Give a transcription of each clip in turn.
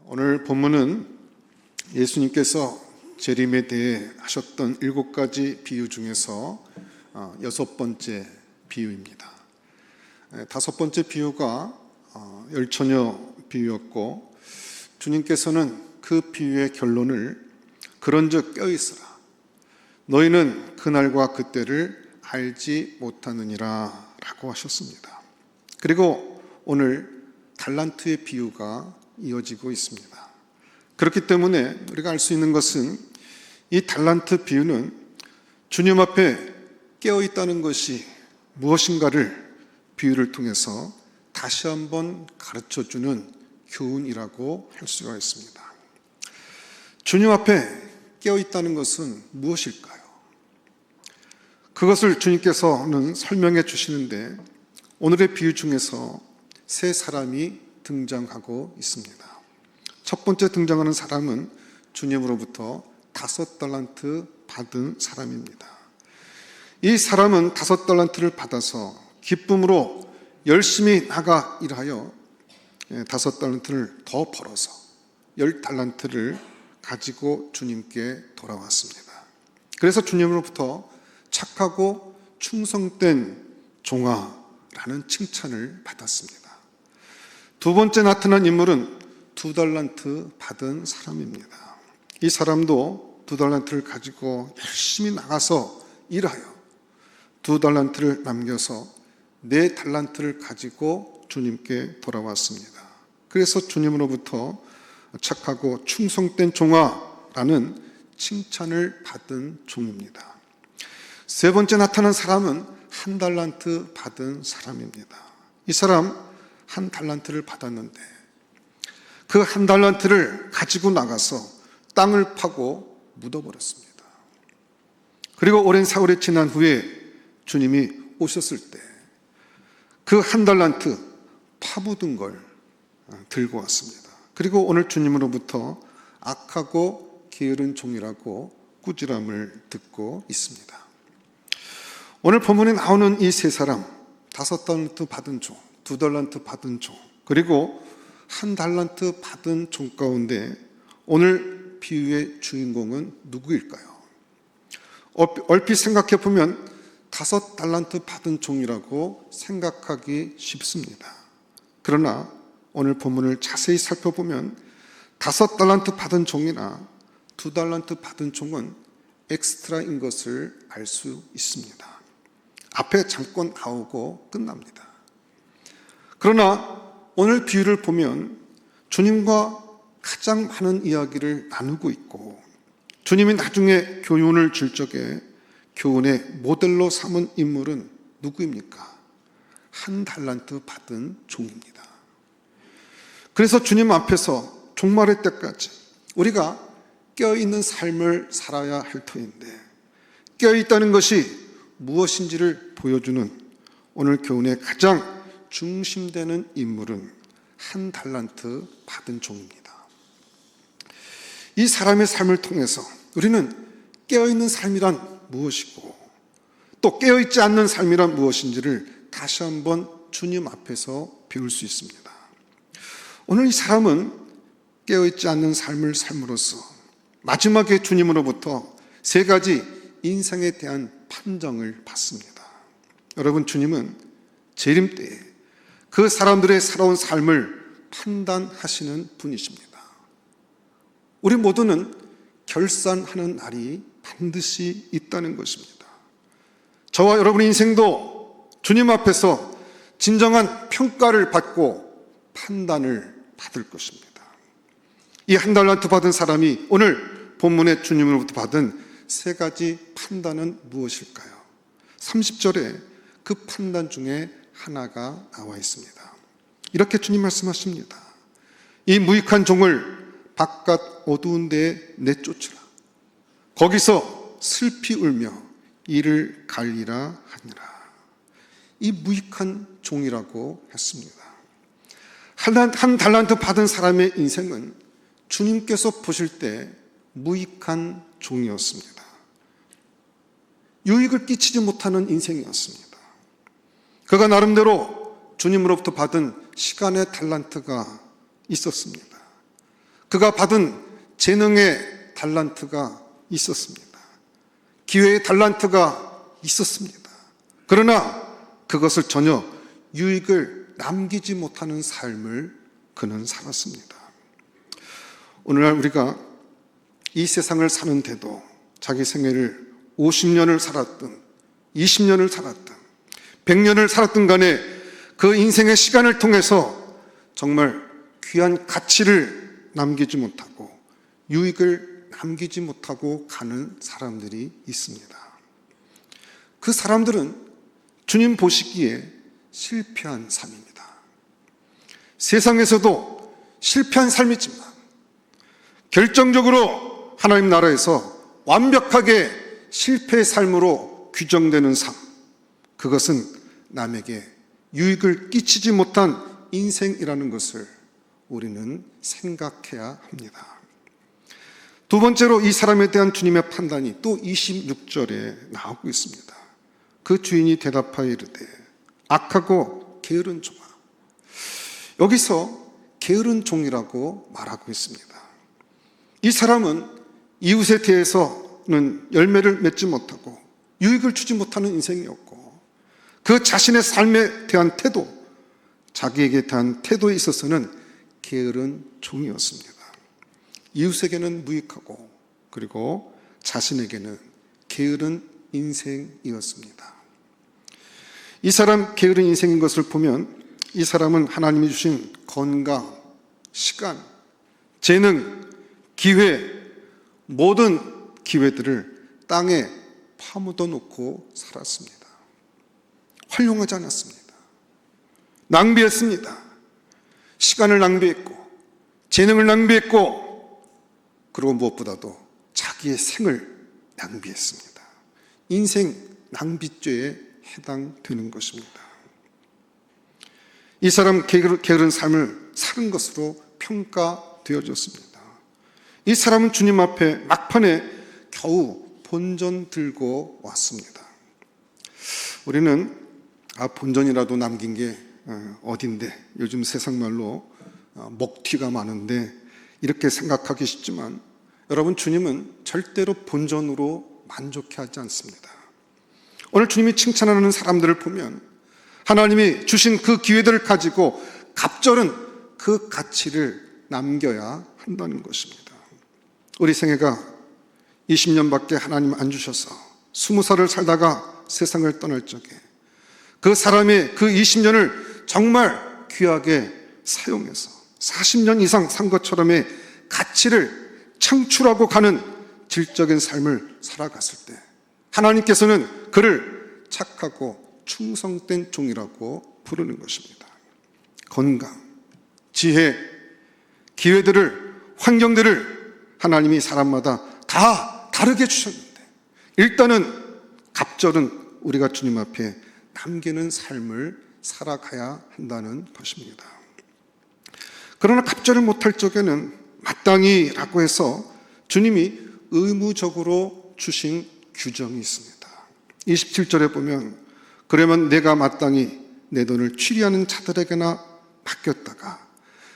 오늘 본문은 예수님께서 재림에 대해 하셨던 7가지 비유 중에서 6번째 비유입니다. 5번째 비유가 열처녀 비유였고, 주님께서는 그 비유의 결론을 그런즉 껴있으라, 너희는 그날과 그때를 알지 못하느니라 라고 하셨습니다. 그리고 오늘 달란트의 비유가 이어지고 있습니다. 그렇기 때문에 우리가 알 수 있는 것은 이 달란트 비유는 주님 앞에 깨어있다는 것이 무엇인가를 비유를 통해서 다시 한번 가르쳐주는 교훈이라고 할 수가 있습니다. 주님 앞에 깨어있다는 것은 무엇일까요? 그것을 주님께서는 설명해 주시는데, 오늘의 비유 중에서 세 사람이 등장하고 있습니다. 첫 번째 등장하는 사람은 주님으로부터 5달란트 받은 사람입니다. 이 사람은 5달란트를 받아서 기쁨으로 열심히 나가 일하여 5달란트를 더 벌어서 10달란트를 가지고 주님께 돌아왔습니다. 그래서 주님으로부터 착하고 충성된 종아라는 칭찬을 받았습니다. 두 번째 나타난 인물은 2달란트 받은 사람입니다. 이 사람도 2달란트를 가지고 열심히 나가서 일하여 2달란트를 남겨서 4달란트를 가지고 주님께 돌아왔습니다. 그래서 주님으로부터 착하고 충성된 종아라는 칭찬을 받은 종입니다. 세 번째 나타난 사람은 1달란트 받은 사람입니다. 이 사람 1달란트를 받았는데 그 1달란트를 가지고 나가서 땅을 파고 묻어버렸습니다. 그리고 오랜 세월이 지난 후에 주님이 오셨을 때 그 1달란트 파묻은 걸 들고 왔습니다. 그리고 오늘 주님으로부터 악하고 게으른 종이라고 꾸지람을 듣고 있습니다. 오늘 본문에 나오는 이 세 사람, 5달란트 받은 종, 2달란트 받은 종, 그리고 1달란트 받은 종 가운데 오늘 비유의 주인공은 누구일까요? 얼핏 생각해 보면 5달란트 받은 종이라고 생각하기 쉽습니다. 그러나 오늘 본문을 자세히 살펴보면 5달란트 받은 종이나 2달란트 받은 종은 엑스트라인 것을 알 수 있습니다. 앞에 잠깐 나오고 끝납니다. 그러나 오늘 비유를 보면 주님과 가장 많은 이야기를 나누고 있고, 주님이 나중에 교훈을 줄 적에 교훈의 모델로 삼은 인물은 누구입니까? 1달란트 받은 종입니다. 그래서 주님 앞에서 종말의 때까지 우리가 깨어있는 삶을 살아야 할 터인데, 깨어있다는 것이 무엇인지를 보여주는 오늘 교훈의 가장 중심되는 인물은 1달란트 받은 종입니다. 이 사람의 삶을 통해서 우리는 깨어있는 삶이란 무엇이고 또 깨어있지 않는 삶이란 무엇인지를 다시 한번 주님 앞에서 배울 수 있습니다. 오늘 이 사람은 깨어있지 않는 삶을 삶으로써 마지막에 주님으로부터 3가지 인생에 대한 판정을 받습니다. 여러분, 주님은 재림 때에 그 사람들의 살아온 삶을 판단하시는 분이십니다. 우리 모두는 결산하는 날이 반드시 있다는 것입니다. 저와 여러분의 인생도 주님 앞에서 진정한 평가를 받고 판단을 받을 것입니다. 이 1달란트 받은 사람이 오늘 본문의 주님으로부터 받은 3가지 판단은 무엇일까요? 30절에 그 판단 중에 하나가 나와 있습니다. 이렇게 주님 말씀하십니다. 이 무익한 종을 바깥 어두운 데에 내쫓으라. 거기서 슬피 울며 이를 갈리라 하니라. 이 무익한 종이라고 했습니다. 1달란트 받은 사람의 인생은 주님께서 보실 때 무익한 종이었습니다. 유익을 끼치지 못하는 인생이었습니다. 그가 나름대로 주님으로부터 받은 시간의 달란트가 있었습니다. 그가 받은 재능의 달란트가 있었습니다. 기회의 달란트가 있었습니다. 그러나 그것을 전혀 유익을 남기지 못하는 삶을 그는 살았습니다. 오늘날 우리가 이 세상을 사는데도 자기 생애를 50년을 살았든 20년을 살았든 100년을 살았든 간에 그 인생의 시간을 통해서 정말 귀한 가치를 남기지 못하고 유익을 남기지 못하고 가는 사람들이 있습니다. 그 사람들은 주님 보시기에 실패한 삶입니다. 세상에서도 실패한 삶이지만 결정적으로 하나님 나라에서 완벽하게 실패의 삶으로 규정되는 삶, 그것은 남에게 유익을 끼치지 못한 인생이라는 것을 우리는 생각해야 합니다. 두 번째로 이 사람에 대한 주님의 판단이 또 26절에 나오고 있습니다. 그 주인이 대답하여 이르되 악하고 게으른 종아. 여기서 게으른 종이라고 말하고 있습니다. 이 사람은 이웃에 대해서는 열매를 맺지 못하고 유익을 주지 못하는 인생이었고 그 자신의 삶에 대한 태도, 자기에게 대한 태도에 있어서는 게으른 종이었습니다. 이웃에게는 무익하고 그리고 자신에게는 게으른 인생이었습니다. 이 사람 게으른 인생인 것을 보면 이 사람은 하나님이 주신 건강, 시간, 재능, 기회, 모든 기회들을 땅에 파묻어 놓고 살았습니다. 활용하지 않았습니다. 낭비했습니다. 시간을 낭비했고 재능을 낭비했고 그리고 무엇보다도 자기의 생을 낭비했습니다. 인생 낭비죄에 해당되는 것입니다. 이 사람 게으른 삶을 사는 것으로 평가되어졌습니다. 이 사람은 주님 앞에 막판에 겨우 본전 들고 왔습니다. 우리는 본전이라도 남긴 게 어딘데, 요즘 세상 말로 먹튀가 많은데 이렇게 생각하기 쉽지만 여러분, 주님은 절대로 본전으로 만족해하지 않습니다. 오늘 주님이 칭찬하는 사람들을 보면 하나님이 주신 그 기회들을 가지고 갑절은 그 가치를 남겨야 한다는 것입니다. 우리 생애가 20년밖에 하나님 안 주셔서 20살을 살다가 세상을 떠날 적에 그 사람의 그 20년을 정말 귀하게 사용해서 40년 이상 산 것처럼의 가치를 창출하고 가는 질적인 삶을 살아갔을 때 하나님께서는 그를 착하고 충성된 종이라고 부르는 것입니다. 건강, 지혜, 기회들을, 환경들을 하나님이 사람마다 다 다르게 주셨는데 일단은 갑절은 우리가 주님 앞에 남기는 삶을 살아가야 한다는 것입니다. 그러나 갑절을 못할 적에는 마땅히라고 해서 주님이 의무적으로 주신 규정이 있습니다. 27절에 보면 그러면 내가 마땅히 내 돈을 취리하는 자들에게나 맡겼다가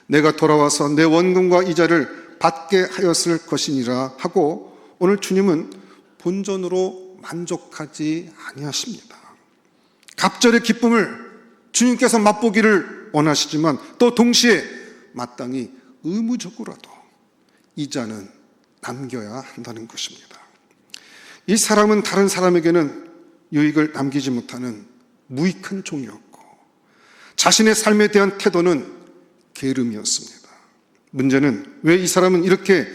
내가 돌아와서 내 원금과 이자를 받게 하였을 것이니라 하고, 오늘 주님은 본전으로 만족하지 아니하십니다. 갑절의 기쁨을 주님께서 맛보기를 원하시지만 또 동시에 마땅히 의무적으로라도 이자는 남겨야 한다는 것입니다. 이 사람은 다른 사람에게는 유익을 남기지 못하는 무익한 종이었고 자신의 삶에 대한 태도는 게으름이었습니다. 문제는 왜 이 사람은 이렇게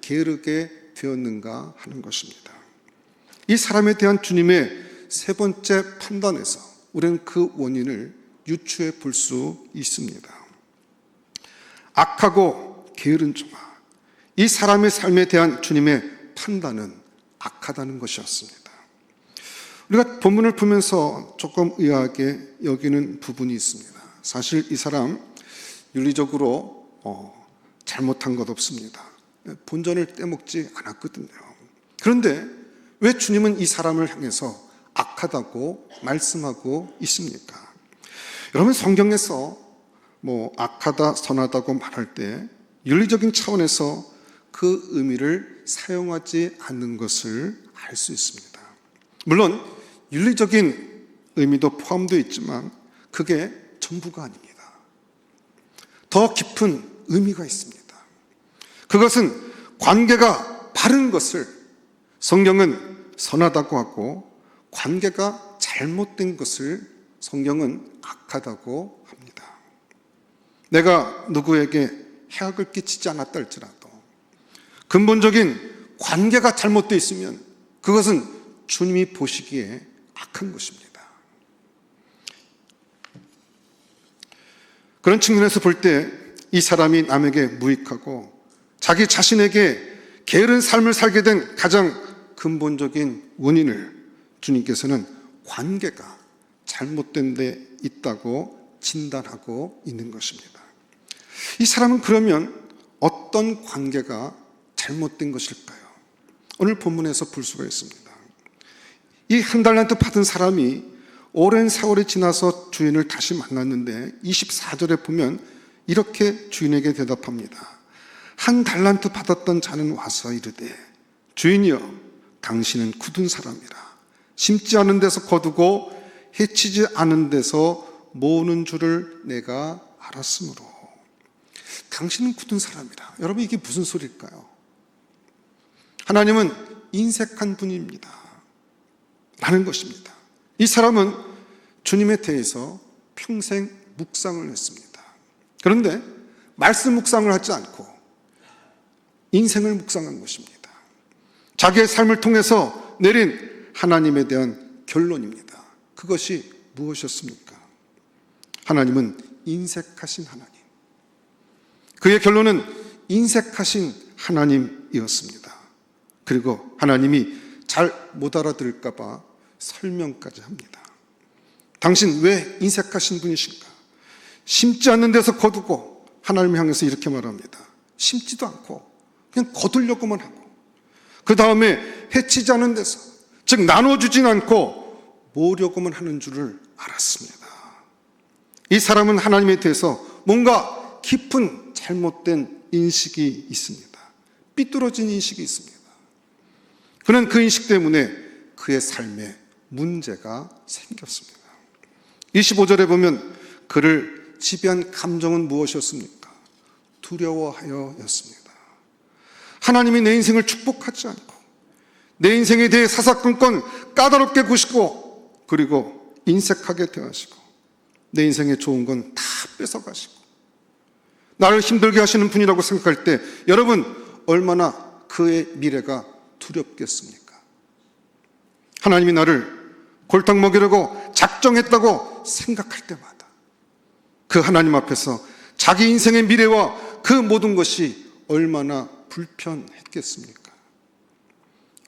게으르게 되었는가 하는 것입니다. 이 사람에 대한 주님의 세 번째 판단에서 우리는 그 원인을 유추해 볼 수 있습니다. 악하고 게으른 종아, 이 사람의 삶에 대한 주님의 판단은 악하다는 것이었습니다. 우리가 본문을 보면서 조금 의아하게 여기는 부분이 있습니다. 사실 이 사람 윤리적으로 잘못한 것 없습니다. 본전을 떼먹지 않았거든요. 그런데 왜 주님은 이 사람을 향해서 악하다고 말씀하고 있습니까? 여러분, 성경에서 악하다, 선하다고 말할 때 윤리적인 차원에서 그 의미를 사용하지 않는 것을 알 수 있습니다. 물론 윤리적인 의미도 포함되어 있지만 그게 전부가 아닙니다. 더 깊은 의미가 있습니다. 그것은 관계가 바른 것을 성경은 선하다고 하고 관계가 잘못된 것을 성경은 악하다고 합니다. 내가 누구에게 해악을 끼치지 않았다 할지라도 근본적인 관계가 잘못되어 있으면 그것은 주님이 보시기에 악한 것입니다. 그런 측면에서 볼 때 이 사람이 남에게 무익하고 자기 자신에게 게으른 삶을 살게 된 가장 근본적인 원인을 주님께서는 관계가 잘못된 데 있다고 진단하고 있는 것입니다. 이 사람은 그러면 어떤 관계가 잘못된 것일까요? 오늘 본문에서 볼 수가 있습니다. 이 한 달란트 받은 사람이 오랜 세월이 지나서 주인을 다시 만났는데 24절에 보면 이렇게 주인에게 대답합니다. 한 달란트 받았던 자는 와서 이르되 주인이여 당신은 굳은 사람이라 심지 않은 데서 거두고 해치지 않은 데서 모으는 줄을 내가 알았으므로. 당신은 굳은 사람이라. 여러분 이게 무슨 소리일까요? 하나님은 인색한 분입니다 라는 것입니다. 이 사람은 주님에 대해서 평생 묵상을 했습니다. 그런데 말씀 묵상을 하지 않고 인생을 묵상한 것입니다. 자기의 삶을 통해서 내린 하나님에 대한 결론입니다. 그것이 무엇이었습니까? 하나님은 인색하신 하나님. 그의 결론은 인색하신 하나님이었습니다. 그리고 하나님이 잘 못 알아들을까 봐 설명까지 합니다. 당신 왜 인색하신 분이신가? 심지 않는 데서 거두고 하나님을 향해서 이렇게 말합니다. 심지도 않고 그냥 거두려고만 하고 그 다음에 해치지 않은 데서, 즉 나눠주진 않고 모으려고만 하는 줄을 알았습니다. 이 사람은 하나님에 대해서 뭔가 깊은 잘못된 인식이 있습니다. 삐뚤어진 인식이 있습니다. 그는 그 인식 때문에 그의 삶에 문제가 생겼습니다. 25절에 보면 그를 지배한 감정은 무엇이었습니까? 두려워하여였습니다. 하나님이 내 인생을 축복하지 않고 내 인생에 대해 사사건건 까다롭게 구시고 그리고 인색하게 대하시고 내 인생에 좋은 건 다 뺏어가시고 나를 힘들게 하시는 분이라고 생각할 때 여러분 얼마나 그의 미래가 두렵겠습니까? 하나님이 나를 골탕 먹이려고 작정했다고 생각할 때마다 그 하나님 앞에서 자기 인생의 미래와 그 모든 것이 얼마나 불편했겠습니까?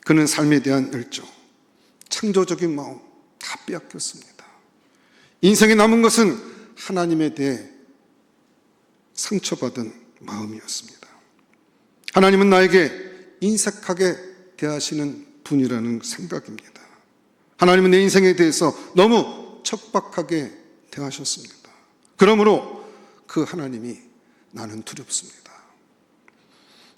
그는 삶에 대한 열정, 창조적인 마음 다 빼앗겼습니다. 인생에 남은 것은 하나님에 대해 상처받은 마음이었습니다. 하나님은 나에게 인색하게 대하시는 분이라는 생각입니다. 하나님은 내 인생에 대해서 너무 척박하게 대하셨습니다. 그러므로 그 하나님이 나는 두렵습니다.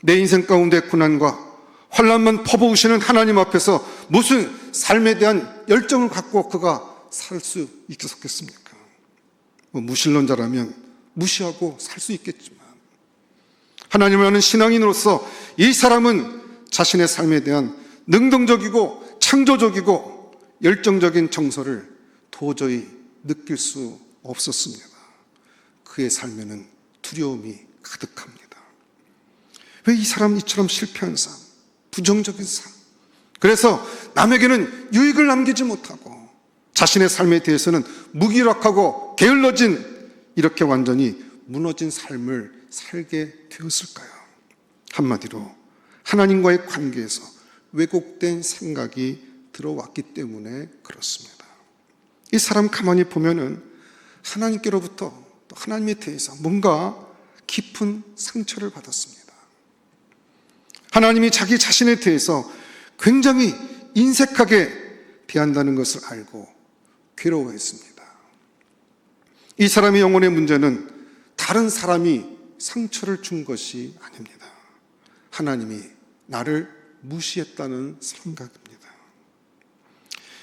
내 인생 가운데 고난과 환난만 퍼부으시는 하나님 앞에서 무슨 삶에 대한 열정을 갖고 그가 살 수 있겠습니까? 무신론자라면 무시하고 살 수 있겠지만 하나님을 아는 신앙인으로서 이 사람은 자신의 삶에 대한 능동적이고 창조적이고 열정적인 정서를 도저히 느낄 수 없었습니다. 그의 삶에는 두려움이 가득합니다. 왜 이 사람은 이처럼 실패한 삶, 부정적인 삶, 그래서 남에게는 유익을 남기지 못하고 자신의 삶에 대해서는 무기력하고 게을러진 이렇게 완전히 무너진 삶을 살게 되었을까요? 한마디로 하나님과의 관계에서 왜곡된 생각이 들어왔기 때문에 그렇습니다. 이 사람 가만히 보면은 하나님께로부터 또 하나님에 대해서 뭔가 깊은 상처를 받았습니다. 하나님이 자기 자신에 대해서 굉장히 인색하게 대한다는 것을 알고 괴로워했습니다. 이 사람의 영혼의 문제는 다른 사람이 상처를 준 것이 아닙니다. 하나님이 나를 무시했다는 생각입니다.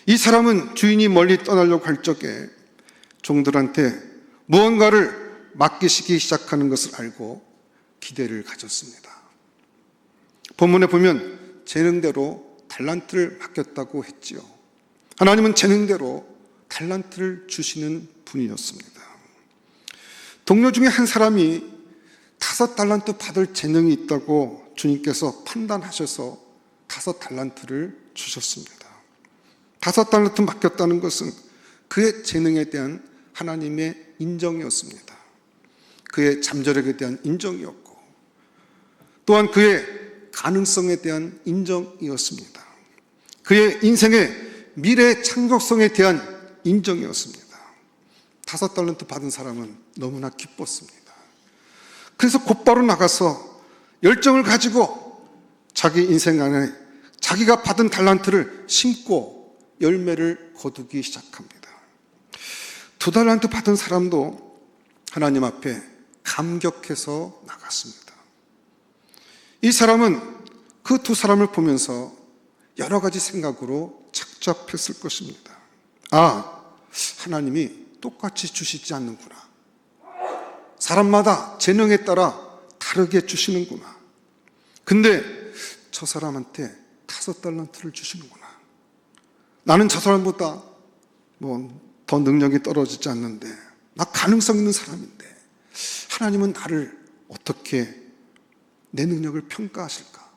이 사람은 주인이 멀리 떠나려고 할 적에 종들한테 무언가를 맡기시기 시작하는 것을 알고 기대를 가졌습니다. 본문에 보면 재능대로 달란트를 맡겼다고 했지요. 하나님은 재능대로 달란트를 주시는 분이었습니다. 동료 중에 한 사람이 5달란트 받을 재능이 있다고 주님께서 판단하셔서 5달란트를 주셨습니다. 5달란트 맡겼다는 것은 그의 재능에 대한 하나님의 인정이었습니다. 그의 잠재력에 대한 인정이었고 또한 그의 가능성에 대한 인정이었습니다. 그의 인생의 미래 창조성에 대한 인정이었습니다. 5달란트 받은 사람은 너무나 기뻤습니다. 그래서 곧바로 나가서 열정을 가지고 자기 인생 안에 자기가 받은 달란트를 심고 열매를 거두기 시작합니다. 2달란트 받은 사람도 하나님 앞에 감격해서 나갔습니다. 이 사람은 그 2사람을 보면서 여러 가지 생각으로 착잡했을 것입니다. 아, 하나님이 똑같이 주시지 않는구나. 사람마다 재능에 따라 다르게 주시는구나. 근데 저 사람한테 5달란트를 주시는구나. 나는 저 사람보다 더 능력이 떨어지지 않는데, 나 가능성 있는 사람인데 하나님은 나를 어떻게 내 능력을 평가하실까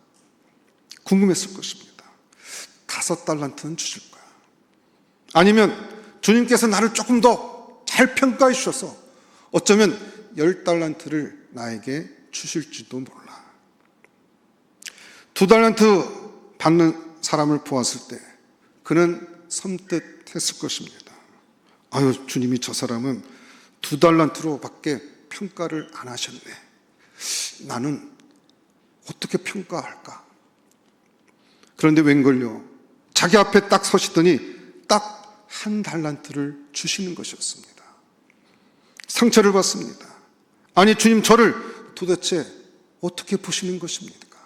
궁금했을 것입니다. 5달란트는 주실 거야. 아니면 주님께서 나를 조금 더 잘 평가해 주셔서 어쩌면 10달란트를 나에게 주실지도 몰라. 2달란트 받는 사람을 보았을 때 그는 섬뜩했을 것입니다. 아유, 주님이 저 사람은 2달란트로밖에 평가를 안 하셨네. 나는 어떻게 평가할까? 그런데 웬걸요, 자기 앞에 딱 서시더니 딱 1달란트를 주시는 것이었습니다. 상처를 받습니다. 아니, 주님, 저를 도대체 어떻게 보시는 것입니까?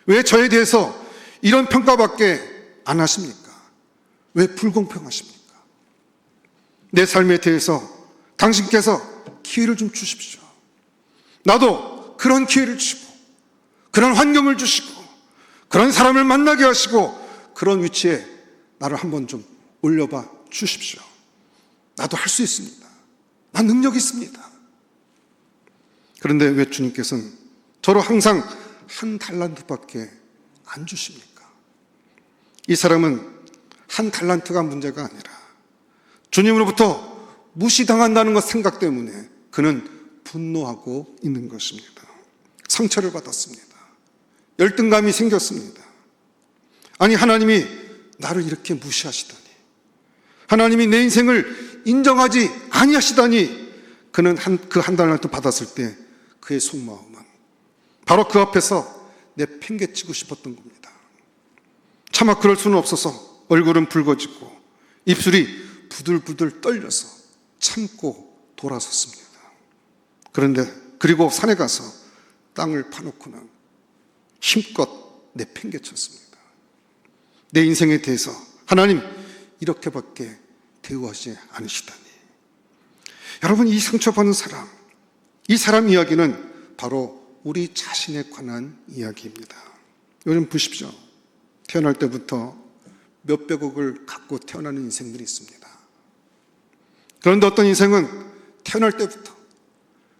왜 저에 대해서 이런 평가밖에 안 하십니까? 왜 불공평하십니까? 내 삶에 대해서 당신께서 기회를 좀 주십시오. 나도 그런 기회를 주시고 그런 환경을 주시고 그런 사람을 만나게 하시고 그런 위치에 나를 한번 좀 올려봐 주십시오. 나도 할 수 있습니다. 난 능력이 있습니다. 그런데 왜 주님께서는 저로 항상 1달란트밖에 안 주십니까? 이 사람은 1달란트가 문제가 아니라 주님으로부터 무시당한다는 것 생각 때문에 그는 분노하고 있는 것입니다. 상처를 받았습니다. 열등감이 생겼습니다. 아니, 하나님이 나를 이렇게 무시하시다니, 하나님이 내 인생을 인정하지 아니하시다니, 그는 그 1달란트 받았을 때 그의 속마음은 바로 그 앞에서 내팽개치고 싶었던 겁니다. 차마 그럴 수는 없어서 얼굴은 붉어지고 입술이 부들부들 떨려서 참고 돌아섰습니다. 그리고 산에 가서 땅을 파놓고는 힘껏 내팽개쳤습니다. 내 인생에 대해서 하나님 이렇게밖에 대우하지 않으시다니. 여러분, 이 상처받는 사람, 이 사람 이야기는 바로 우리 자신에 관한 이야기입니다. 여러분 보십시오. 태어날 때부터 몇백억을 갖고 태어나는 인생들이 있습니다. 그런데 어떤 인생은 태어날 때부터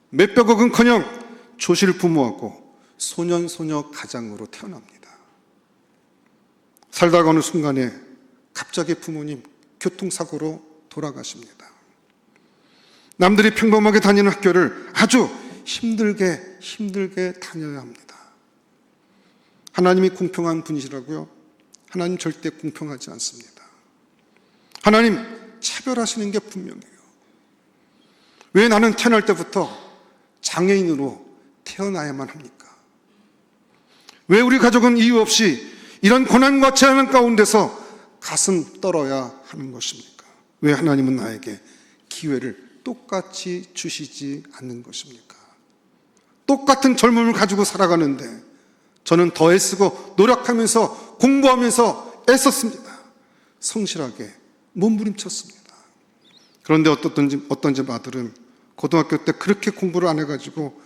몇백억은커녕 조실 부모하고 소년소녀 가장으로 태어납니다. 살다가 어느 순간에 갑자기 부모님 교통사고로 돌아가십니다. 남들이 평범하게 다니는 학교를 아주 힘들게 다녀야 합니다. 하나님이 공평한 분이시라고요? 하나님 절대 공평하지 않습니다. 하나님 차별하시는 게 분명해요. 왜 나는 태어날 때부터 장애인으로 태어나야만 합니까? 왜 우리 가족은 이유 없이 이런 고난과 재난 가운데서 가슴 떨어야 하는 것입니까? 왜 하나님은 나에게 기회를 똑같이 주시지 않는 것입니까? 똑같은 젊음을 가지고 살아가는데 저는 더 애쓰고 노력하면서 공부하면서 애썼습니다. 성실하게 몸부림쳤습니다. 그런데 어떤 집 아들은 고등학교 때 그렇게 공부를 안 해가지고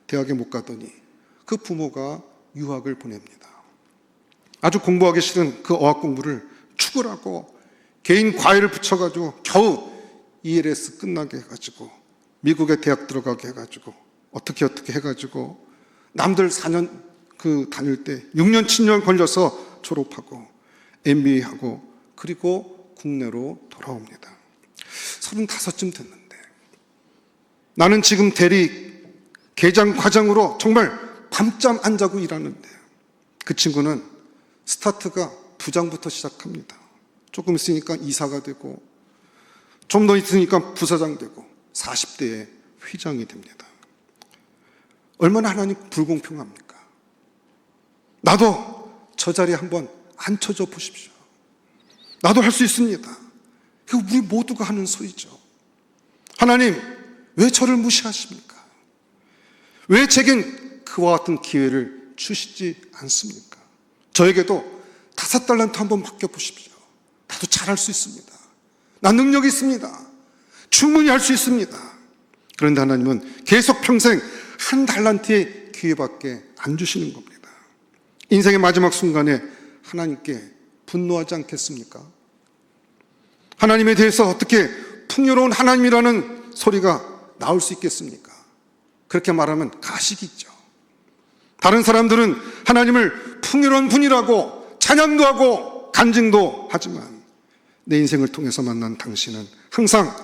대학에 못 가더니 그 부모가 유학을 보냅니다. 아주 공부하기 싫은 그 어학 공부를 축을하고 개인 과외를 붙여가지고 겨우 ELS 끝나게 해가지고 미국에 대학 들어가게 해가지고 어떻게 해가지고 남들 4년 다닐 때 6년 7년 걸려서 졸업하고 MBA하고 그리고 국내로 돌아옵니다. 35쯤 됐는데 나는 지금 대리 계장 과장으로 정말 밤잠 안 자고 일하는데 그 친구는 스타트가 부장부터 시작합니다. 조금 있으니까 이사가 되고 좀 더 있으니까 부사장 되고 40대에 회장이 됩니다. 얼마나 하나님 불공평합니까? 나도 저 자리에 한번 앉혀줘 보십시오. 나도 할 수 있습니다. 이거 우리 모두가 하는 소리죠. 하나님, 왜 저를 무시하십니까? 왜 제겐 그와 같은 기회를 주시지 않습니까? 저에게도 5달란트 한번 맡겨보십시오. 나도 잘할 수 있습니다. 나 능력이 있습니다. 충분히 할 수 있습니다. 그런데 하나님은 계속 평생 1달란트의 기회밖에 안 주시는 겁니다. 인생의 마지막 순간에 하나님께 분노하지 않겠습니까? 하나님에 대해서 어떻게 풍요로운 하나님이라는 소리가 나올 수 있겠습니까? 그렇게 말하면 가식이죠. 다른 사람들은 하나님을 풍요로운 분이라고 찬양도 하고 간증도 하지만 내 인생을 통해서 만난 당신은 항상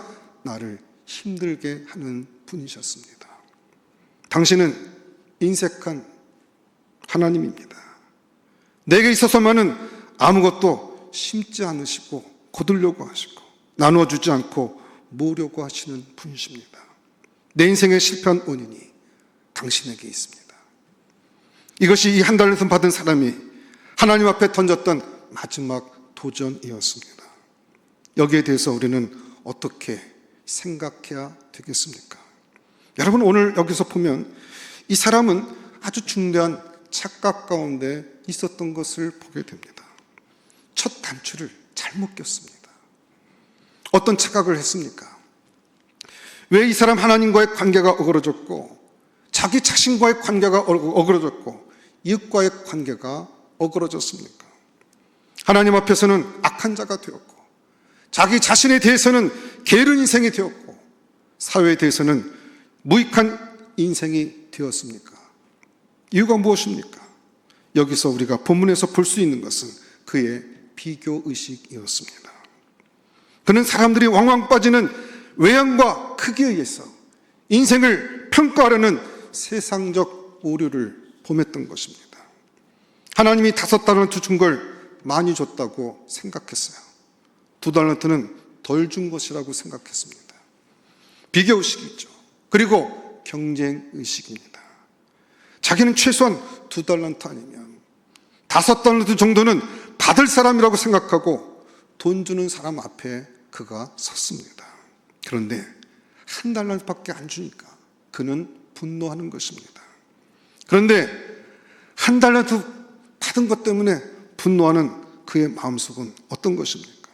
나를 힘들게 하는 분이셨습니다. 당신은 인색한 하나님입니다. 내게 있어서만은 아무것도 심지 않으시고 거두려고 하시고 나누어주지 않고 모으려고 하시는 분이십니다. 내 인생의 실패한 원인이 당신에게 있습니다. 이것이 이 1달란트 받은 사람이 하나님 앞에 던졌던 마지막 도전이었습니다. 여기에 대해서 우리는 어떻게 생각해야 되겠습니까? 여러분, 오늘 여기서 보면 이 사람은 아주 중대한 착각 가운데 있었던 것을 보게 됩니다. 첫 단추를 잘못 꼈습니다. 어떤 착각을 했습니까? 왜 이 사람 하나님과의 관계가 어그러졌고 자기 자신과의 관계가 어그러졌고 이웃과의 관계가 어그러졌습니까? 하나님 앞에서는 악한 자가 되었고 자기 자신에 대해서는 게으른 인생이 되었고 사회에 대해서는 무익한 인생이 되었습니까? 이유가 무엇입니까? 여기서 우리가 본문에서 볼 수 있는 것은 그의 비교의식이었습니다. 그는 사람들이 왕왕 빠지는 외양과 크기에 의해서 인생을 평가하려는 세상적 오류를 범했던 것입니다. 하나님이 5달란트 준 걸 많이 줬다고 생각했어요. 2달란트는 덜 준 것이라고 생각했습니다. 비교의식이죠. 그리고 경쟁의식입니다. 자기는 최소한 2달란트 아니면 5달란트 정도는 받을 사람이라고 생각하고 돈 주는 사람 앞에 그가 섰습니다. 그런데 1달란트밖에 안 주니까 그는 분노하는 것입니다. 그런데 1달란트 받은 것 때문에 분노하는 그의 마음속은 어떤 것입니까?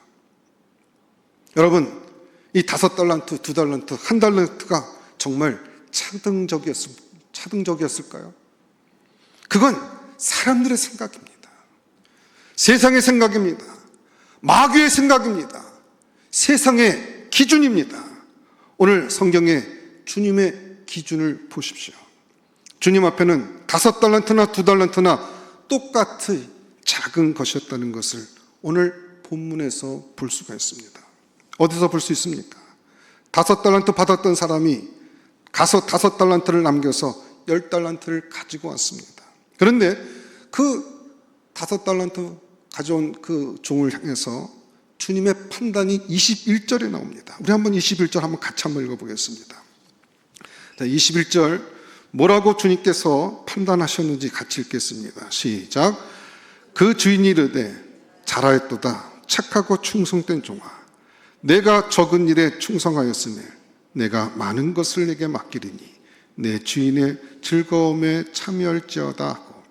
여러분, 이 5달란트, 2달란트, 1달란트가 정말 차등적이었을까요? 그건 사람들의 생각입니다. 세상의 생각입니다. 마귀의 생각입니다. 세상의 기준입니다. 오늘 성경에 주님의 기준을 보십시오. 주님 앞에는 5달란트나 2달란트나 똑같이 작은 것이었다는 것을 오늘 본문에서 볼 수가 있습니다. 어디서 볼 수 있습니까? 5달란트 받았던 사람이 가서 5달란트를 남겨서 10달란트를 가지고 왔습니다. 그런데 그 5달란트 가져온 그 종을 향해서 주님의 판단이 21절에 나옵니다. 우리 한번 21절 한번 같이 한번 읽어보겠습니다. 21절 뭐라고 주님께서 판단하셨는지 같이 읽겠습니다. 시작. 그 주인이 이르되 잘하였도다 착하고 충성된 종아, 내가 적은 일에 충성하였으며 내가 많은 것을 내게 맡기리니 내 주인의 즐거움에 참여할지어다 하고,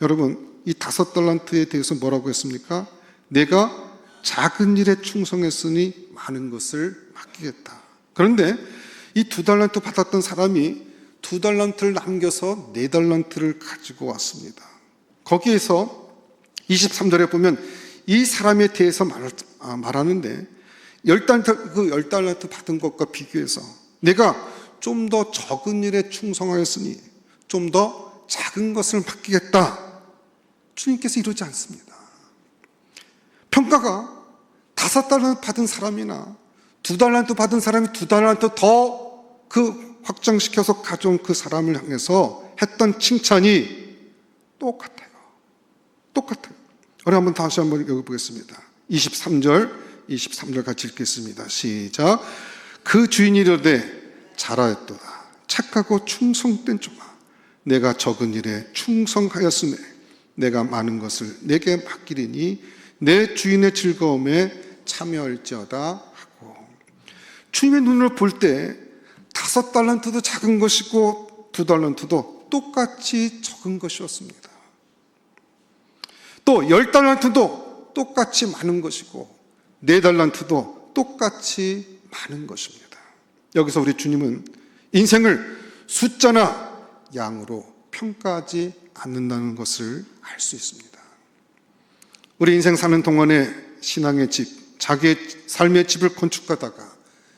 여러분 이 5달란트에 대해서 뭐라고 했습니까? 내가 작은 일에 충성했으니 많은 것을 맡기겠다. 그런데 이 2달란트 받았던 사람이 2달란트를 남겨서 4달란트를 가지고 왔습니다. 거기에서 23절에 보면 이 사람에 대해서 말하는데 10달란트 받은 것과 비교해서 내가 좀 더 적은 일에 충성하였으니 좀 더 작은 것을 맡기겠다. 주님께서 이러지 않습니다. 평가가 5달란트 받은 사람이나 2달란트 받은 사람이 2달란트 더 그 확장시켜서 가져온 그 사람을 향해서 했던 칭찬이 똑같아요. 우리 한번 다시 한번 읽어보겠습니다. 23절 같이 읽겠습니다. 시작. 그 주인이 이르되 잘하였도다. 착하고 충성된 종아, 내가 적은 일에 충성하였으매 내가 많은 것을 내게 맡기리니 내 주인의 즐거움에 참여할지어다 하고, 주님의 눈을 볼 때 5달란트도 작은 것이고 2달란트도 똑같이 적은 것이었습니다. 또 10달란트도 똑같이 많은 것이고 4달란트도 똑같이 많은 것입니다. 여기서 우리 주님은 인생을 숫자나 양으로 평가하지 않는다는 것을 알 수 있습니다. 우리 인생 사는 동안에 신앙의 집, 자기의 삶의 집을 건축하다가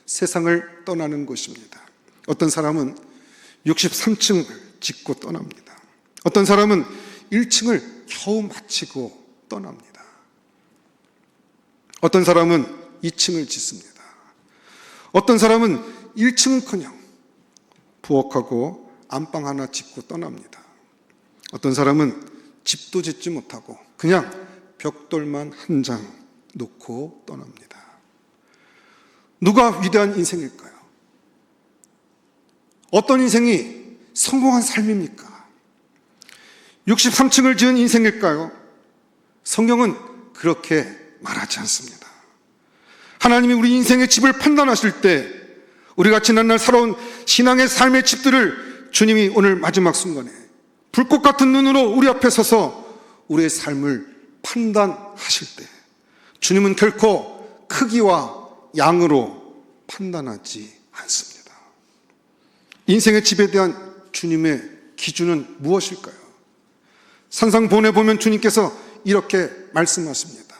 세상을 떠나는 것입니다. 어떤 사람은 63층을 짓고 떠납니다. 어떤 사람은 1층을 겨우 마치고 떠납니다. 어떤 사람은 2층을 짓습니다. 어떤 사람은 1층은커녕 부엌하고 안방 하나 짓고 떠납니다. 어떤 사람은 집도 짓지 못하고 그냥 벽돌만 한 장 놓고 떠납니다. 누가 위대한 인생일까요? 어떤 인생이 성공한 삶입니까? 63층을 지은 인생일까요? 성경은 그렇게 말하지 않습니다. 하나님이 우리 인생의 집을 판단하실 때 우리가 지난날 살아온 신앙의 삶의 집들을 주님이 오늘 마지막 순간에 불꽃 같은 눈으로 우리 앞에 서서 우리의 삶을 판단하실 때 주님은 결코 크기와 양으로 판단하지 않습니다. 인생의 집에 대한 주님의 기준은 무엇일까요? 산상본에 보면 주님께서 이렇게 말씀하십니다.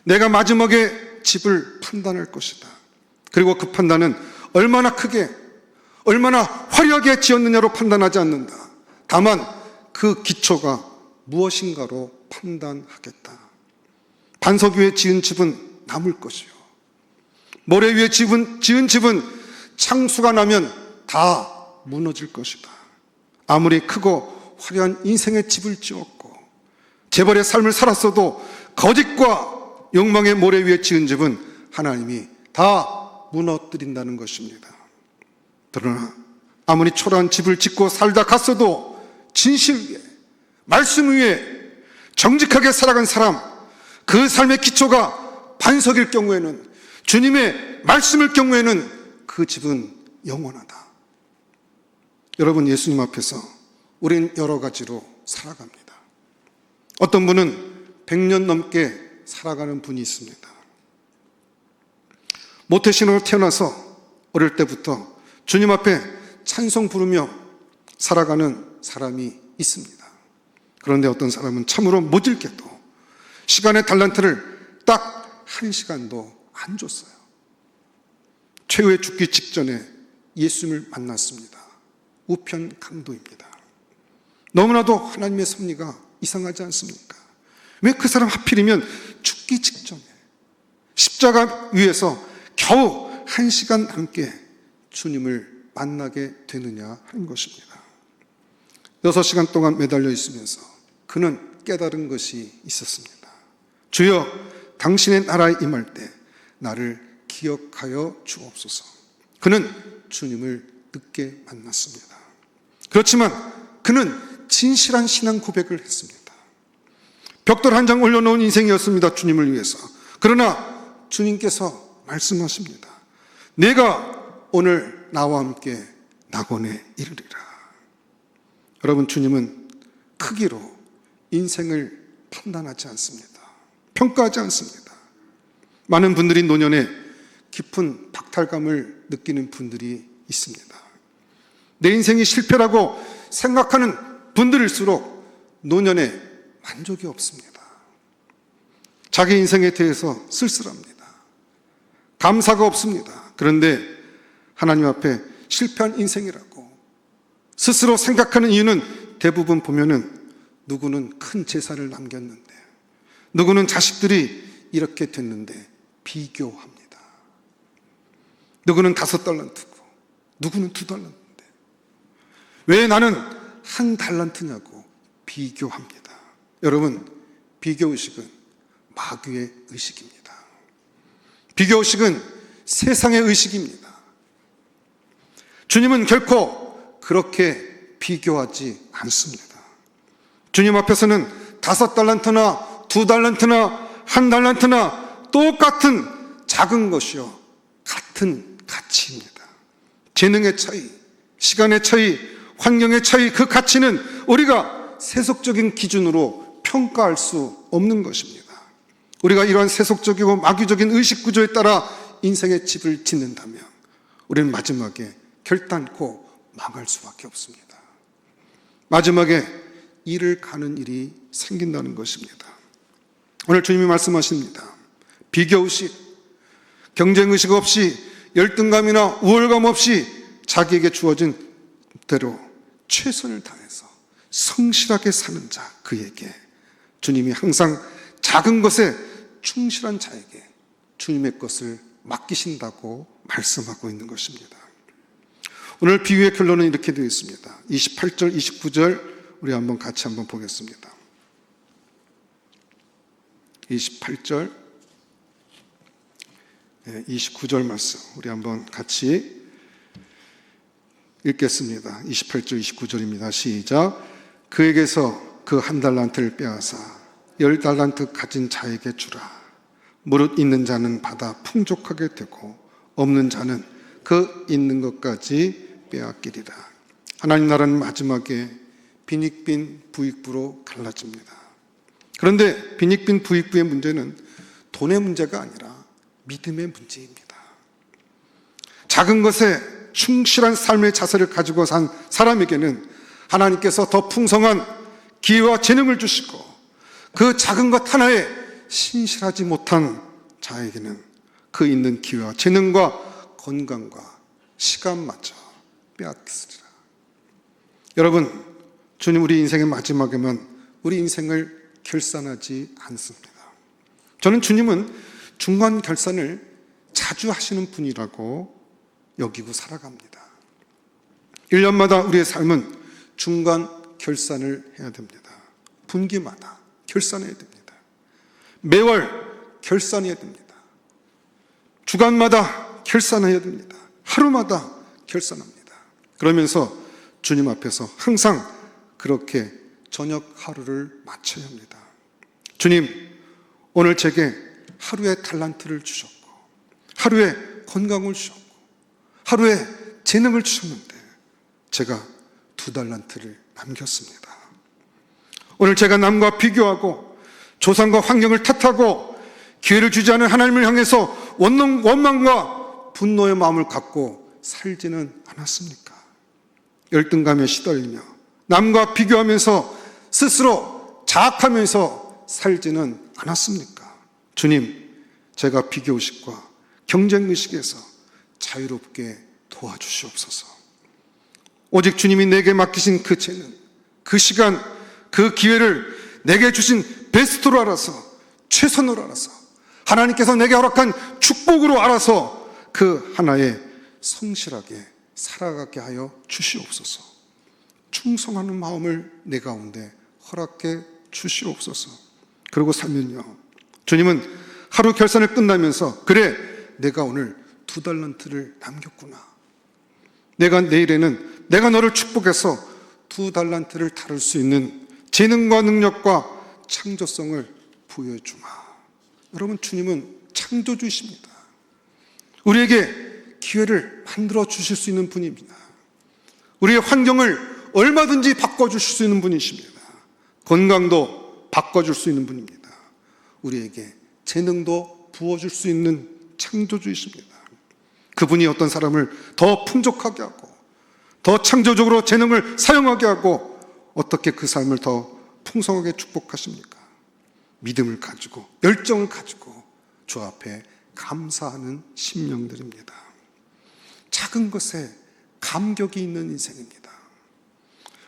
내가 마지막에 집을 판단할 것이다. 그리고 그 판단은 얼마나 크게, 얼마나 화려하게 지었느냐로 판단하지 않는다. 다만 그 기초가 무엇인가로 판단하겠다. 반석 위에 지은 집은 남을 것이요, 모래 위에 지은 집은 창수가 나면 다 무너질 것이다. 아무리 크고 화려한 인생의 집을 지었고 재벌의 삶을 살았어도 거짓과 욕망의 모래 위에 지은 집은 하나님이 다 무너뜨린다는 것입니다. 그러나 아무리 초라한 집을 짓고 살다 갔어도 진실 위에, 말씀 위에 정직하게 살아간 사람, 그 삶의 기초가 반석일 경우에는, 주님의 말씀일 경우에는 그 집은 영원하다. 여러분, 예수님 앞에서 우린 여러 가지로 살아갑니다. 어떤 분은 100년 넘게 살아가는 분이 있습니다. 모태신으로 태어나서 어릴 때부터 주님 앞에 찬송 부르며 살아가는 사람이 있습니다. 그런데 어떤 사람은 참으로 모질게도 시간의 달란트를 딱 1시간도 안 줬어요. 최후에 죽기 직전에 예수님을 만났습니다. 우편 강도입니다. 너무나도 하나님의 섭리가 이상하지 않습니까? 왜 그 사람 하필이면 죽기 직전에 십자가 위에서 겨우 1시간 남게 주님을 만나게 되느냐 하는 것입니다. 6시간 동안 매달려 있으면서 그는 깨달은 것이 있었습니다. 주여, 당신의 나라에 임할 때 나를 기억하여 주옵소서. 그는 주님을 늦게 만났습니다. 그렇지만 그는 진실한 신앙 고백을 했습니다. 벽돌 한 장 올려놓은 인생이었습니다. 주님을 위해서. 그러나 주님께서 말씀하십니다. 내가 오늘 나와 함께 낙원에 이르리라. 여러분, 주님은 크기로 인생을 판단하지 않습니다. 평가하지 않습니다. 많은 분들이 노년에 깊은 박탈감을 느끼는 분들이 있습니다. 내 인생이 실패라고 생각하는 분들일수록 노년에 만족이 없습니다. 자기 인생에 대해서 쓸쓸합니다. 감사가 없습니다. 그런데 하나님 앞에 실패한 인생이라고 스스로 생각하는 이유는 대부분 보면은 누구는 큰 재산을 남겼는데, 누구는 자식들이 이렇게 됐는데 비교합니다. 누구는 5달란트고 누구는 2달란트인데 왜 나는 1달란트냐고 비교합니다. 여러분, 비교의식은 마귀의 의식입니다. 비교의식은 세상의 의식입니다. 주님은 결코 그렇게 비교하지 않습니다. 주님 앞에서는 5달란트나 2달란트나 1달란트나 똑같은 작은 것이요, 같은 가치입니다. 재능의 차이, 시간의 차이, 환경의 차이, 그 가치는 우리가 세속적인 기준으로 평가할 수 없는 것입니다. 우리가 이러한 세속적이고 마귀적인 의식 구조에 따라 인생의 집을 짓는다면 우리는 마지막에 결단코 망할 수밖에 없습니다. 마지막에 일을 가는 일이 생긴다는 것입니다. 오늘 주님이 말씀하십니다. 비교의식, 경쟁의식 없이, 열등감이나 우월감 없이 자기에게 주어진 대로 최선을 다해서 성실하게 사는 자, 그에게 주님이 항상 작은 것에 충실한 자에게 주님의 것을 맡기신다고 말씀하고 있는 것입니다. 오늘 비유의 결론은 이렇게 되어 있습니다. 28절, 29절 우리 한번 같이 한번 보겠습니다. 28절, 29절 말씀 우리 한번 같이 읽겠습니다. 28절, 29절입니다. 시작. 그에게서 그 1달란트를 빼앗아 10달란트 가진 자에게 주라. 무릇 있는 자는 받아 풍족하게 되고 없는 자는 그 있는 것까지 빼앗기리라. 하나님 나라는 마지막에 빈익빈 부익부로 갈라집니다. 그런데 빈익빈 부익부의 문제는 돈의 문제가 아니라 믿음의 문제입니다. 작은 것에 충실한 삶의 자세를 가지고 산 사람에게는 하나님께서 더 풍성한 기회와 재능을 주시고, 그 작은 것 하나에 신실하지 못한 자에게는 그 있는 기회와 재능과 건강과 시간마저 빼앗기리라. 여러분, 주님 우리 인생의 마지막에만 우리 인생을 결산하지 않습니다. 저는 주님은 중간 결산을 자주 하시는 분이라고 여기고 살아갑니다. 1년마다 우리의 삶은 중간 결산을 해야 됩니다. 분기마다 결산해야 됩니다. 매월 결산해야 됩니다. 주간마다 결산해야 됩니다. 하루마다 결산합니다. 그러면서 주님 앞에서 항상 그렇게 저녁 하루를 마쳐야 합니다. 주님, 오늘 제게 하루에 달란트를 주셨고, 하루에 건강을 주셨고, 하루에 재능을 주셨는데 제가 2달란트를 남겼습니다. 오늘 제가 남과 비교하고 조상과 환경을 탓하고 기회를 주지 않은 하나님을 향해서 원망과 분노의 마음을 갖고 살지는 않았습니까? 열등감에 시달리며 남과 비교하면서 스스로 자학하면서 살지는 않았습니까? 주님, 제가 비교의식과 경쟁의식에서 자유롭게 도와주시옵소서. 오직 주님이 내게 맡기신 그 재능, 그 시간, 그 기회를 내게 주신 베스트로 알아서, 최선으로 알아서, 하나님께서 내게 허락한 축복으로 알아서 그 하나에 성실하게 살아가게 하여 주시옵소서. 충성하는 마음을 내 가운데 허락해 주시옵소서. 그러고 살면요, 주님은 하루 결산을 끝나면서, 그래, 내가 오늘 2달란트를 남겼구나. 내가 내일에는 내가 너를 축복해서 2달란트를 다룰 수 있는 재능과 능력과 창조성을 부여해 주마. 여러분, 주님은 창조주이십니다. 우리에게 기회를 만들어 주실 수 있는 분입니다. 우리의 환경을 얼마든지 바꿔줄 수 있는 분이십니다. 건강도 바꿔줄 수 있는 분입니다. 우리에게 재능도 부어줄 수 있는 창조주이십니다. 그분이 어떤 사람을 더 풍족하게 하고 더 창조적으로 재능을 사용하게 하고 어떻게 그 삶을 더 풍성하게 축복하십니까? 믿음을 가지고 열정을 가지고 주 앞에 감사하는 심령들입니다. 작은 것에 감격이 있는 인생입니다.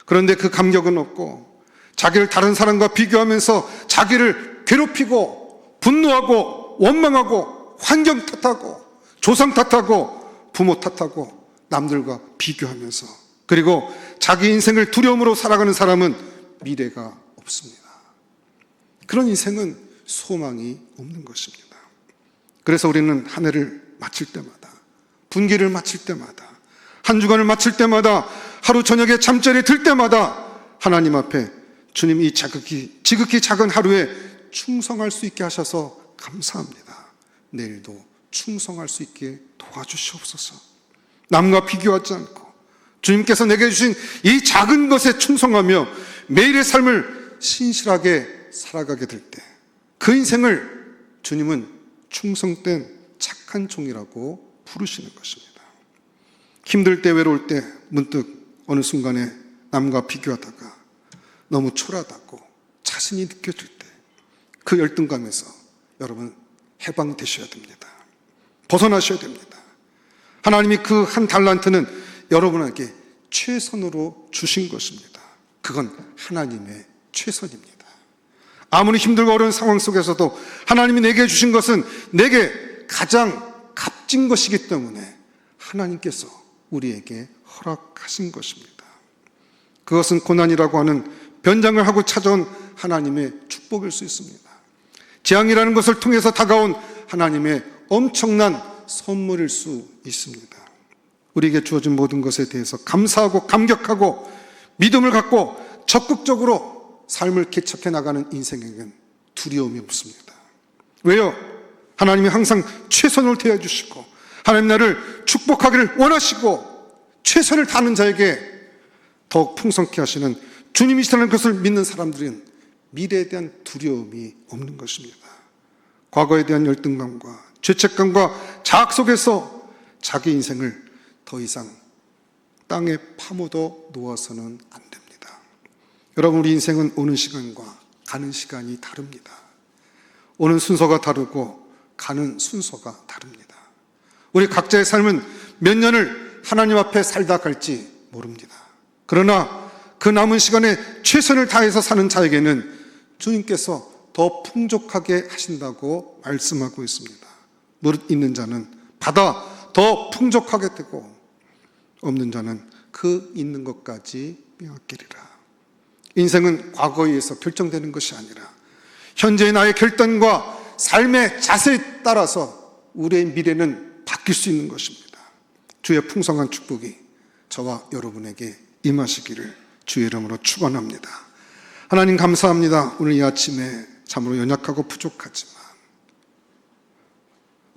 그런데 그 감격은 없고 자기를 다른 사람과 비교하면서 자기를 괴롭히고 분노하고 원망하고 환경 탓하고 조상 탓하고 부모 탓하고 남들과 비교하면서 그리고 자기 인생을 두려움으로 살아가는 사람은 미래가 없습니다. 그런 인생은 소망이 없는 것입니다. 그래서 우리는 한 해를 마칠 때마다 분기를 마칠 때마다 한 주간을 마칠 때마다 하루 저녁에 잠자리에 들 때마다 하나님 앞에 주님 이 지극히 작은 하루에 충성할 수 있게 하셔서 감사합니다. 내일도 충성할 수 있게 도와주시옵소서. 남과 비교하지 않고 주님께서 내게 주신 이 작은 것에 충성하며 매일의 삶을 신실하게 살아가게 될 때 그 인생을 주님은 충성된 착한 종이라고 부르시는 것입니다. 힘들 때 외로울 때 문득 어느 순간에 남과 비교하다가 너무 초라하다고 자신이 느껴질 때 그 열등감에서 여러분 해방되셔야 됩니다. 벗어나셔야 됩니다. 하나님이 그 한 달란트는 여러분에게 최선으로 주신 것입니다. 그건 하나님의 최선입니다. 아무리 힘들고 어려운 상황 속에서도 하나님이 내게 주신 것은 내게 가장 값진 것이기 때문에 하나님께서 우리에게 허락하신 것입니다. 그것은 고난이라고 하는 변장을 하고 찾아온 하나님의 축복일 수 있습니다. 재앙이라는 것을 통해서 다가온 하나님의 엄청난 선물일 수 있습니다. 우리에게 주어진 모든 것에 대해서 감사하고 감격하고 믿음을 갖고 적극적으로 삶을 개척해 나가는 인생에겐 두려움이 없습니다. 왜요? 하나님이 항상 최선을 다해주시고 하나님 나를 축복하기를 원하시고 최선을 다하는 자에게 더욱 풍성케 하시는 주님이시라는 것을 믿는 사람들은 미래에 대한 두려움이 없는 것입니다. 과거에 대한 열등감과 죄책감과 자학 속에서 자기 인생을 더 이상 땅에 파묻어 놓아서는 안 됩니다. 여러분, 우리 인생은 오는 시간과 가는 시간이 다릅니다. 오는 순서가 다르고 가는 순서가 다릅니다. 우리 각자의 삶은 몇 년을 하나님 앞에 살다 갈지 모릅니다. 그러나 그 남은 시간에 최선을 다해서 사는 자에게는 주님께서 더 풍족하게 하신다고 말씀하고 있습니다. 무릇 있는 자는 받아 더 풍족하게 되고 없는 자는 그 있는 것까지 빼앗기리라. 인생은 과거에 의해서 결정되는 것이 아니라 현재의 나의 결단과 삶의 자세에 따라서 우리의 미래는 바뀔 수 있는 것입니다. 주의 풍성한 축복이 저와 여러분에게 임하시기를 주의 이름으로 축원합니다. 하나님 감사합니다. 오늘 이 아침에 참으로 연약하고 부족하지만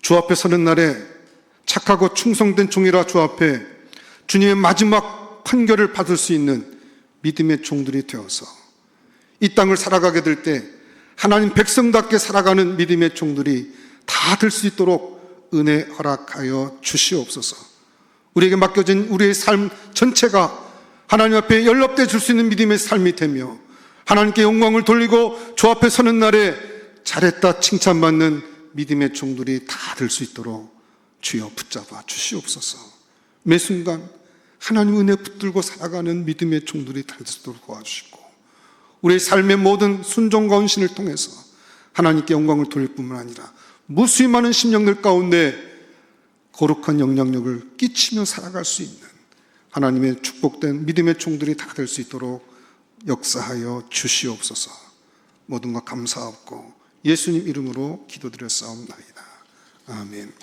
주 앞에 서는 날에 착하고 충성된 종이라 주 앞에 주님의 마지막 판결을 받을 수 있는 믿음의 종들이 되어서 이 땅을 살아가게 될 때 하나님 백성답게 살아가는 믿음의 종들이 다 될 수 있도록 은혜 허락하여 주시옵소서. 우리에게 맡겨진 우리의 삶 전체가 하나님 앞에 연락돼 줄 수 있는 믿음의 삶이 되며 하나님께 영광을 돌리고 주 앞에 서는 날에 잘했다 칭찬받는 믿음의 종들이 다 될 수 있도록 주여 붙잡아 주시옵소서. 매 순간 하나님 은혜 붙들고 살아가는 믿음의 종들이 될 수 있도록 도와주시고 우리의 삶의 모든 순종과 헌신을 통해서 하나님께 영광을 돌릴 뿐만 아니라 무수히 많은 심령들 가운데 거룩한 영향력을 끼치며 살아갈 수 있는 하나님의 축복된 믿음의 종들이 다 될 수 있도록 역사하여 주시옵소서. 모든 것 감사하옵고 예수님 이름으로 기도드렸사옵나이다. 아멘.